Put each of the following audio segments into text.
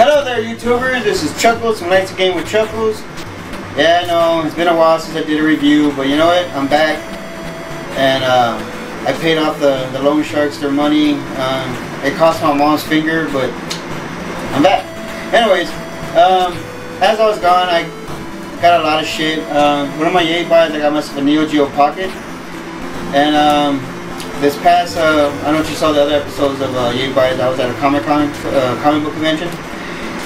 Hello there, YouTubers. This is Chuckles from Nights of Game with Chuckles. Yeah, I know it's been a while since I did a review, but you know what? I'm back, and I paid off the loan sharks their money. It cost my mom's finger, but I'm back. Anyways, as I was gone, I got a lot of shit. One of my yay buys, I got myself a Neo-Geo Pocket, and this past, I don't know if you saw the other episodes of yay buys. I was at a comic book convention.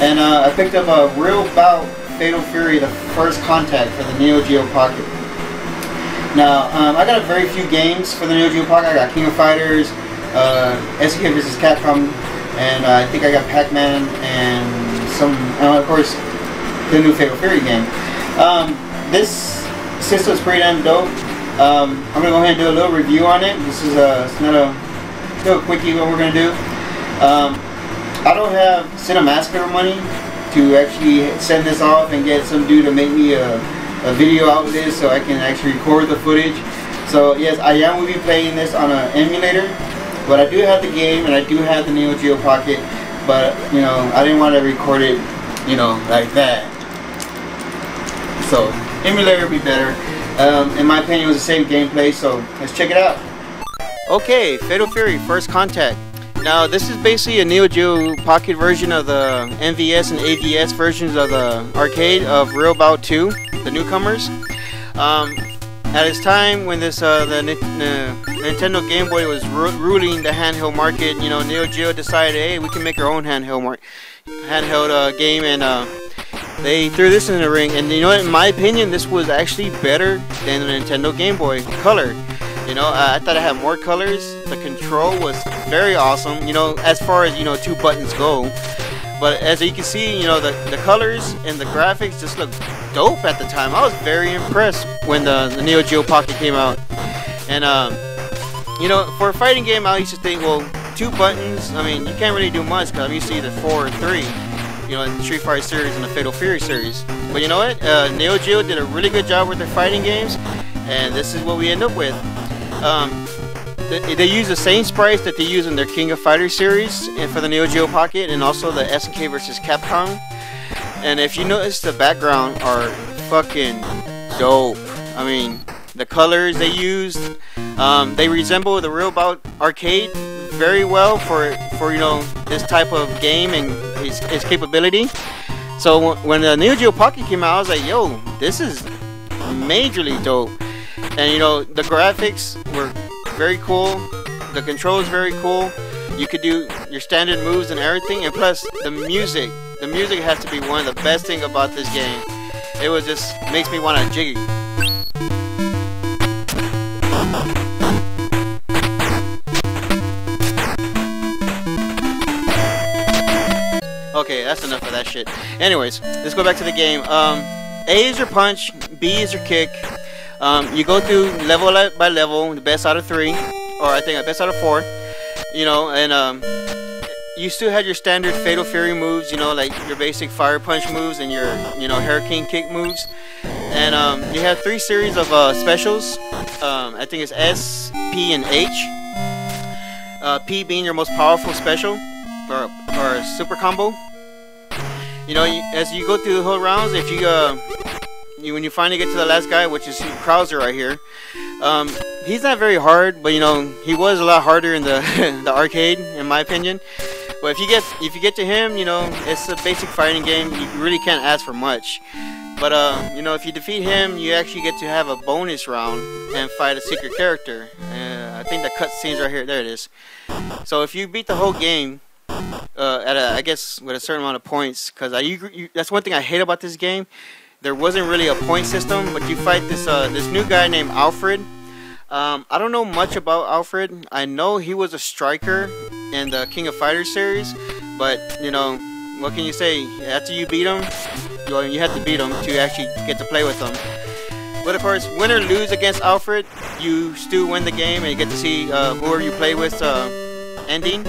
And I picked up a Real Bout Fatal Fury, the first contact for the Neo-Geo Pocket. Now, I got a very few games for the Neo-Geo Pocket. I got King of Fighters, SNK vs. Capcom, and I think I got Pac-Man, and some, of course, the new Fatal Fury game. This system's pretty damn dope. I'm going to go ahead and do a little review on it. This is it's not a little quickie what we're going to do. I don't have Cinemassacre money to actually send this off and get some dude to make me a video out of this so I can actually record the footage. So yes, I am going to be playing this on an emulator, but I do have the game and I do have the Neo-Geo Pocket, but you know, I didn't want to record it, you know, like that. So emulator would be better. In my opinion, it was the same gameplay, so let's check it out. Okay, Fatal Fury, First Contact. Now, this is basically a Neo-Geo Pocket version of the NVS and AVS versions of the arcade of Real Bout 2, the newcomers. At its time, when this the Nintendo Game Boy was ruling the handheld market, you know, Neo-Geo decided, hey, we can make our own handheld game, and they threw this in the ring. And you know what? In my opinion, this was actually better than the Nintendo Game Boy Color. You know, I thought it had more colors. The control was very awesome, you know, as far as, you know, 2 buttons go. But as you can see, you know, the colors and the graphics just looked dope at the time. I was very impressed when the Neo Geo Pocket came out. And, you know, for a fighting game, I used to think, well, 2 buttons, I mean, you can't really do much because I'm used to either 4 or 3. You know, in the Street Fighter series and the Fatal Fury series. But you know what? Neo Geo did a really good job with their fighting games. And this is what we end up with. They use the same sprites that they use in their King of Fighters series and for the Neo Geo Pocket, and also the SNK vs. Capcom. And if you notice, the background are fucking dope. I mean, the colors they used, they resemble the Real Bout arcade very well for you know, this type of game and its capability. So when the Neo Geo Pocket came out, I was like, yo, this is majorly dope. And you know, the graphics were very cool, the control is very cool, you could do your standard moves and everything, and plus the music has to be one of the best things about this game. It was just, makes me want to jiggy. Okay, that's enough of that shit. Anyways, let's go back to the game. A is your punch, B is your kick. You go through level by level, the best out of 3, or I think the best out of 4, you know, and you still had your standard Fatal Fury moves, you know, like your basic fire punch moves and your, you know, hurricane kick moves. And you have 3 series of specials. I think it's S, P, and H. P being your most powerful special, or super combo. You know, as you go through the whole rounds, if when you finally get to the last guy, which is Krauser right here, he's not very hard, but you know, he was a lot harder in the the arcade, in my opinion. But if you get to him, you know, it's a basic fighting game. You really can't ask for much. But you know, if you defeat him, you actually get to have a bonus round and fight a secret character. I think the cutscene's right here. There it is. So if you beat the whole game, I guess with a certain amount of points, because that's one thing I hate about this game. There wasn't really a point system, but you fight this new guy named Alfred. I don't know much about Alfred. I know he was a striker in the King of Fighters series, but you know, what can you say? After you beat them, you have to beat them to actually get to play with them. But of course, win or lose against Alfred, you still win the game and you get to see whoever you play with ending.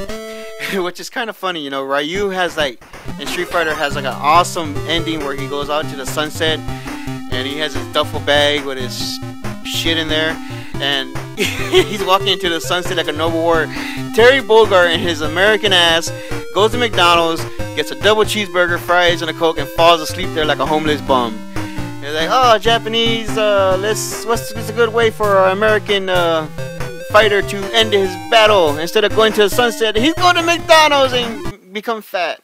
Which is kind of funny, you know. Ryu has like, in Street Fighter, has like an awesome ending where he goes out to the sunset and he has his duffel bag with his shit in there and he's walking into the sunset like a noble warrior. Terry Bogard and his American ass goes to McDonald's, gets a double cheeseburger, fries, and a Coke, and falls asleep there like a homeless bum. They're like, oh, Japanese, what's a good way for our American fighter to end his battle? Instead of going to the sunset, he's going to McDonald's and become fat.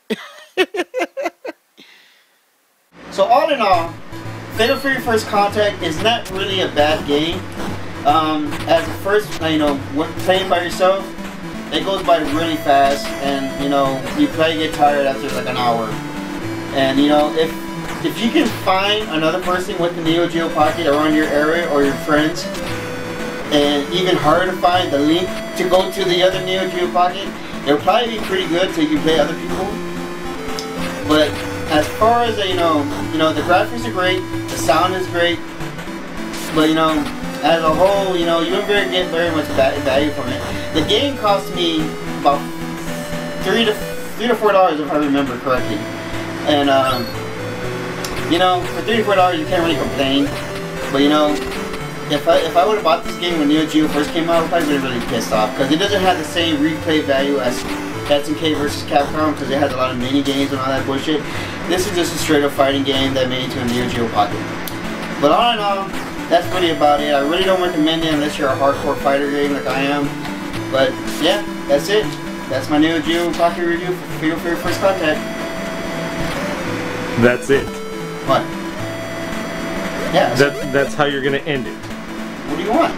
So all in all, Fatal Fury First Contact is not really a bad game. As a first, when playing by yourself, it goes by really fast, and you probably get tired after like an hour. And if you can find another person with the Neo-Geo Pocket around your area or your friends, and even harder to find the link to go to the other Neo-Geo Pocket, it'll probably be pretty good so you can play other people. But as far as the graphics are great, the sound is great, but as a whole, you don't really get very much value from it. The game cost me about $3 to $4 if I remember correctly, and for $3 to $4 you can't really complain. But if I would have bought this game when Neo Geo first came out, I would have been really pissed off because it doesn't have the same replay value as SNK vs. Capcom because it has a lot of mini games and all that bullshit. This is just a straight up fighting game that made it to a Neo Geo Pocket. But all in all, that's really about it. I really don't recommend it unless you're a hardcore fighter game like I am. But yeah, that's it. That's my Neo Geo Pocket review for Fatal Fury First Contact. That's it. What? Yeah. That's how you're gonna end it. What do you want?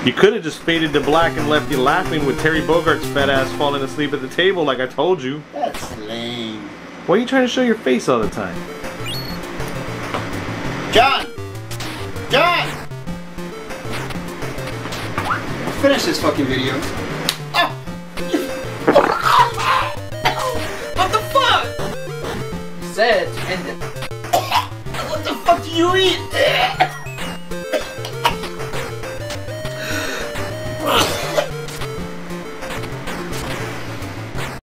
You could have just faded to black and left you laughing with Terry Bogart's fat ass falling asleep at the table like I told you. That's lame. Why are you trying to show your face all the time? John! John! Finish this fucking video. Oh! What the fuck? Said end it. What the fuck do you eat?